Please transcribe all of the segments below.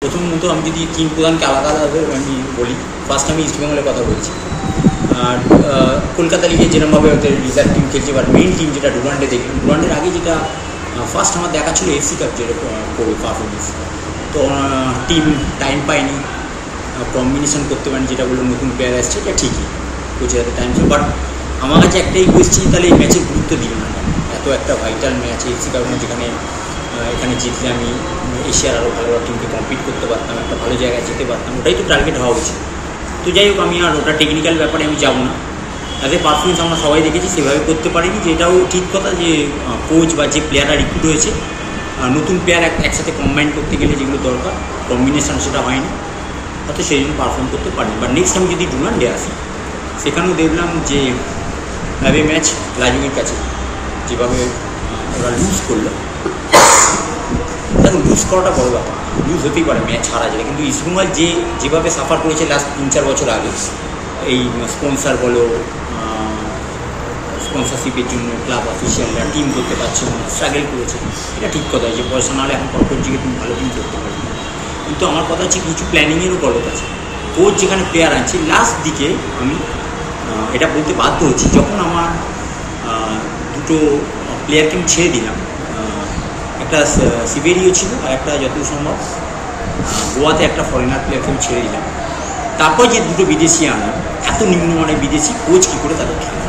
প্রথমত আমি যদি টিম প্রধানকে আলাদা আলাদাভাবে আমি বলি, ফার্স্ট আমি ইস্টবেঙ্গলের কথা বলছি। আর কলকাতা লিগে যেরকমভাবে ওদের রিজার্ভ টিম খেলছে, বা মেইন টিম যেটা ডুরান্ডে দেখলাম, ডুরান্ডের আগে যেটা ফার্স্ট আমার দেখা ছিল এফসি কাপ যেরকম করবে পারফরমেন্স, তো টিম টাইম পায়নি, কম্বিনেশন করতে পারেনি, যেটা বললো নতুন প্লেয়ার আসছে, এটা ঠিকই কোচের হাতে টাইম ছিল। বাট আমার কাছে একটাই কোয়েশ্চেন, তাহলে এই ম্যাচে গুরুত্ব দিল না এত একটা ভাইটাল ম্যাচ এফসি কাপ, যেখানে এখানে জিতলে আমি এশিয়ার আরও ভালো টিমকে কম্পিট করতে পারতাম, একটা ভালো জায়গায় যেতে পারতাম, ওটাই তো টার্গেট হওয়া উচিত। তো যাই হোক, আমি আর ওটা টেকনিক্যাল ব্যাপারে আমি যাবো না। অ্যাজ এ পারফরমেন্স আমরা সবাই দেখেছি, সেভাবে করতে পারিনি, যে এটাও ঠিক কথা যে কোচ বা যে প্লেয়াররা রিক্রুট হয়েছে, নতুন প্লেয়ার একসাথে কম্বাইন করতে গেলে যেগুলো দরকার কম্বিনেশান সেটা হয়নি, হয়তো সেই জন্য পারফর্ম করতে পারিনি। বাট নেক্সট আমি যদি ডুরান্ডে আসি, সেখানেও দেখলাম যে অ্যাওয়ে ম্যাচ লাজুংয়ের কাছে যেভাবে ওরা লুজ করলো, দেখুন লুজ করাটা বড় ব্যাপার, লুজ হতেই পারে, ম্যাচ হারা যায়, কিন্তু ইস্টবেঙ্গল যেভাবে সাফার করেছে লাস্ট 3-4 বছর আগে, এই স্পন্সার বলো, স্পন্সারশিপের জন্য ক্লাব অফিসিয়ালরা টিম করতে পারছে না, স্ট্রাগল করেছে, এটা ঠিক কথা যে পয়সা নাহলে এখন কর্পোরেট দিকে তুমি ভালো টিম করতে পারবে। কিন্তু আমার কথা হচ্ছে কিছু প্ল্যানিংয়েরও গলত আছে। কোচ যেখানে প্লেয়ার আনছে, লাস্ট দিকে আমি এটা বলতে বাধ্য হচ্ছি, যখন আমার দুটো প্লেয়ারকে আমি ছেড়ে দিলাম, একটা সিবেরিও ছিল আর একটা যত সম্ভব গোয়াতে একটা ফরেনার প্লেয়ারকে আমি ছেড়ে দিলাম, তারপর যে দুটো বিদেশি আনলাম, এত নিম্নমানের বিদেশি, কোচ কী করে তাদের খেলে?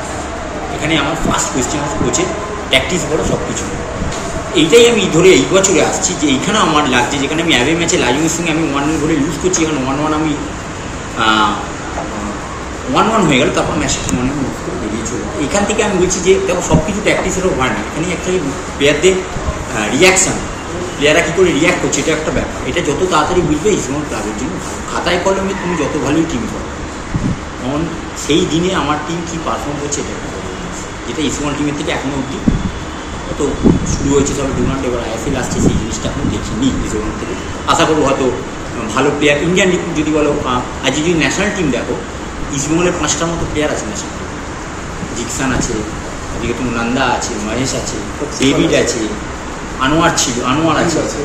এখানে আমার ফার্স্ট কোয়েশ্চেন আছে, কোচের প্র্যাকটিস বড় সব কিছু। এইটাই আমি ধরে এই বছরে আসছি, যে এইখানে আমার লাগছে, যেখানে আমি অ্যাওয়ে ম্যাচে লাজুংয়ের সঙ্গে আমি 1-0 ধরে লুজ করছি, এখানে 1-1 আমি 1-1 হয়ে গেল, তারপর ম্যাচটা 1-1 লুজ করে বেরিয়ে চলে। এখান থেকে আমি বলছি যে দেখো সব কিছু প্র্যাকটিসেরও হয় না, এখানে একটা প্লেয়ারদের রিয়াকশান, প্লেয়াররা কী করে রিয়াক্ট করছে, এটা একটা ব্যাপার। এটা যত তাড়াতাড়ি বুঝবে ইস্টবেঙ্গল ক্লাবের জন্য খাতায় কলমে তুমি যত ভালোই টিম করো, তখন সেই দিনে আমার টিম কী পারফর্ম করছে এটা একটা বড় জিনিস, যেটা ইস্টবেঙ্গল টিমের থেকে এখনও অবধি তো শুরু হয়েছে সবে ডুরান্ড, এবার আইএসএল আসছে, সেই জিনিসটা এখনও দেখিনি ইস্টবেঙ্গল থেকে। আশা করবো হয়তো ভালো প্লেয়ার ইন্ডিয়ান যদি বলো, আজ যদি ন্যাশনাল টিম দেখো, ইস্টবেঙ্গলের 5টার মতো প্লেয়ার আছে ন্যাশনাল টিম। জিকসান আছে, এদিকে তোমার নন্দা আছে, মহেশ আছে, ডেভিড আছে, আনোয়ার আছে,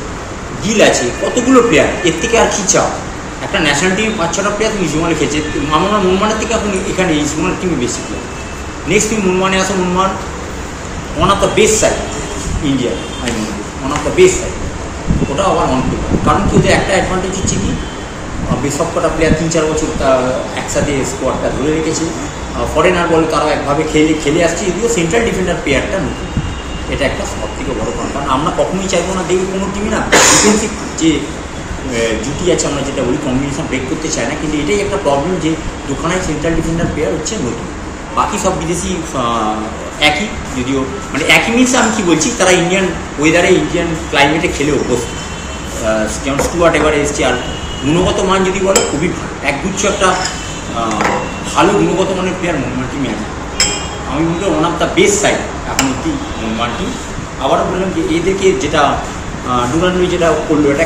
গিল আছে, কতগুলো প্লেয়ার, এর থেকে আর কী চাও? একটা ন্যাশনাল টিমে 5-6টা প্লেয়ার তুমি ইস্টবেঙ্গলে খেয়েছে। আমার মনমানের থেকে এখন এখানে ইস্টবেঙ্গল টিমে বেশি প্লেয়ার। নেক্সট তুমি মনমানে আসো, মনমান one of the best side India, আমি মনে করি one of the best side, ওটাও আবার অন করবে। কারণ কি, ওদের একটা অ্যাডভান্টেজ হচ্ছে কি, সব কটা প্লেয়ার 3-4 বছর একসাথে স্কোয়াডটা ধরে রেখেছে, ফরেনার বলে তারা একভাবে খেলে আসছে, যদিও সেন্ট্রাল ডিফেন্ডার প্লেয়ারটা নতুন, এটা একটা সব থেকে বড়ো কারণ। কারণ আমরা কখনোই চাইবো না দেখি কোনো টিমই না ডিফেন্সিভ যে জুটি আছে, আমরা যেটা বলি কম্বিনেশন ব্রেক করতে চাই না, কিন্তু এটাই একটা প্রবলেম যে দোকানে সেন্ট্রাল ডিফেন্ডার প্লেয়ার হচ্ছে নতুন, বাকি সব বিদেশি একই, যদিও মানে একই মিনস আমি কী বলছি, তারা ইন্ডিয়ান ওয়েদারে ইন্ডিয়ান ক্লাইমেটে খেলে অভ্যস্ত, যেমন স্টুয়ার্ট এবারে এসছে। আর গুণগত মান যদি বলো খুবই ভালো, একগুচ্ছ একটা ভালো গুণগত মানের প্লেয়ার মনমান টিমে আছে। আমি মনে করি one of the best side এখন অব্দি মনমান টিম। আবারও বললাম যে এদেরকে যেটা ডুরান্ড যেটা করলো, এটা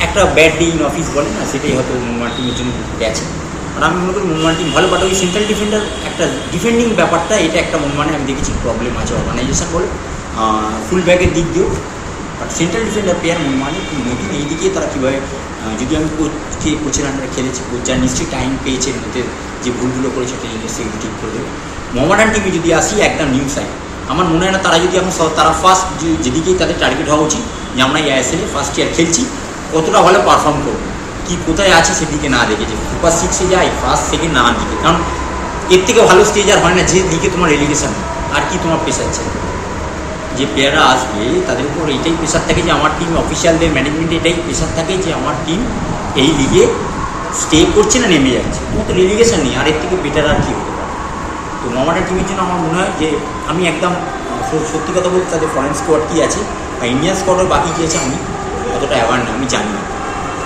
একটা ব্যাড ডে ইন অফিস বলে না, সেটাই হয়তো মনমান টিমের জন্য গেছে। আর আমি মনে করি মনমান টিম ভালো, বাট ওই সেন্ট্রাল ডিফেন্ডার একটা ডিফেন্ডিং ব্যাপারটা, এটা একটা মনমানে আমি দেখেছি প্রবলেম আছে অর্গানাইজেশন বলে, ফুল ব্যাগের দিক দিয়েও। বাট সেন্ট্রাল ডিফেন্ডার প্লেয়ার মনমানে নতুন, এই দিকে তারা কীভাবে, যদি আমি কোচের আন্ডারে খেলেছি, কোচ যা নিশ্চয়ই টাইম পেয়েছে, ওদের যে ভুলগুলো করেছে সেটা সেগুলো ঠিক করে দেবে। মোহামেডান টিমে যদি আসি, একদম নিউ সাইড, আমার মনে হয় না তারা যদি এখন তারা ফার্স্ট যেদিকেই তাদের টার্গেট হওয়া উচিত, যে আমরা এই আইএসএলে ফার্স্ট ইয়ার খেলছি, কতটা ভালো পারফর্ম করবো, কী কোথায় আছে সেদিকে না দেখেছে, সুপার 6-এ যায় ফার্স্ট সেকেন্ড না দিকে, কারণ এর থেকে ভালো স্টেজ আর হয় না, যে দিকে তোমার রেলিগেশন আর কি তোমার প্রেশার চাই। যে প্লেয়াররা আসবে তাদের উপর এইটাই প্রেশার থাকে, যে আমার টিম অফিসিয়ালদের ম্যানেজমেন্টে এটাই প্রেশার থাকে যে আমার টিম এই লিগে স্টে করছে না নেমে যাচ্ছে, তোমার তো রেলিগেশন নেই, আর এর থেকে বেটার আর কী হতে পারে। তো মোহামেডান টিমের জন্য আমার মনে হয় যে আমি একদম সত্যি কথা বলতে, তাদের ফরেন স্কোয়াড কী আছে বা ইন্ডিয়ান স্কোয়াডও বাকি কী আছে আমি অতটা অ্যাওয়ার না, আমি জানি না।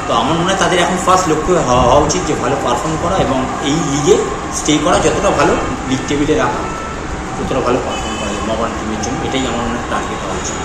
তো আমার মনে হয় তাদের এখন ফার্স্ট লক্ষ্য হওয়া উচিত যে ভালো পারফর্ম করা এবং এই লিগে স্টে করা, যতটা ভালো লিগ টেবিলে রাখা, ততটা ভালো পারফর্ম করা যায় মোহামেডান টিমের জন্য, এটাই আমার মনে হয় টার্গেট হওয়া উচিত।